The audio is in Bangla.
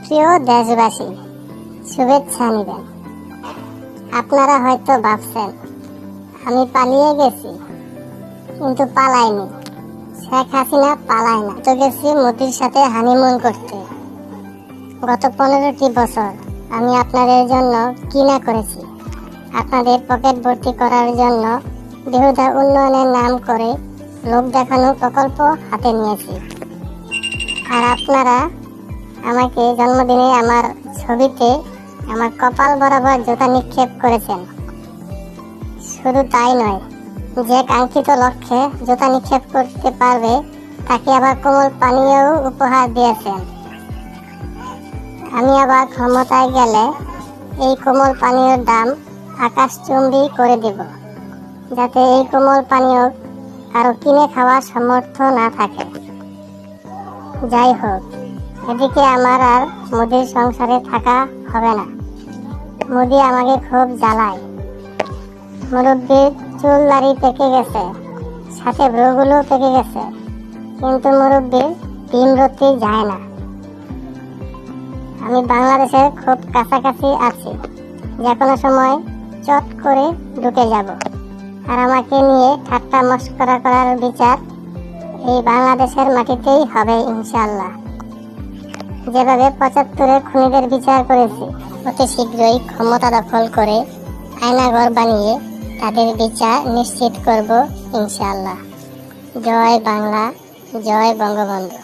প্রিয় দেশবাসী, শুভেচ্ছা নিবেন। আপনারা হয়তো ভাবছেন আমি পালিয়ে গেছি, কিন্তু পালাইনি। শেখ হাসিনা পালায় না, তো গেছি মোদির সাথে হানিমুন করতে। গত 15টি বছর আমি আপনাদের জন্য কি না করেছি। আপনাদের পকেট ভর্তি করার জন্য বেহুদা উন্নয়নের নাম করে লোক দেখানো প্রকল্প হাতে নিয়েছি। আর আপনারা আমাকে জন্মদিনে আমার ছবিতে আমার কপাল বরাবর জুতা নিক্ষেপ করেছেন। শুধু তাই নয়, যে কাঙ্ক্ষিত লক্ষ্যে জুতা নিক্ষেপ করতে পারবে তাকে আবার কোমল পানীয় উপহার দিয়েছেন। আমি আবার ক্ষমতায় গেলে এই কোমল পানীয়র দাম আকাশচুম্বী করে দেব, যাতে এই কোমল পানীয় কারো কিনে খাওয়ার সামর্থ্য না থাকে। যাই হোক, এদিকে আমার আর মোদির সংসারে থাকা হবে না। মোদি আমাকে খুব জ্বালায়। মুরব্বীর চুল দাড়ি পেকে গেছে, সাথে ভ্রুগুলো পেকে গেছে, কিন্তু মুরব্বীর ভীমরতি যায় না। আমি বাংলাদেশের খুব কাছাকাছি আছি, যে কোনো সময় চট করে ঢুকে যাব। আর আমাকে নিয়ে ঠাট্টা মস্করা করার বিচার এই বাংলাদেশের মাটিতেই হবে ইনশাআল্লাহ। যেভাবে 75-এর খুনিদের বিচার করেছি, অতি শীঘ্রই ক্ষমতা দখল করে আয়নাঘর বানিয়ে তাদের বিচার নিশ্চিত করব ইনশাআল্লাহ। জয় বাংলা, জয় বঙ্গবন্ধু।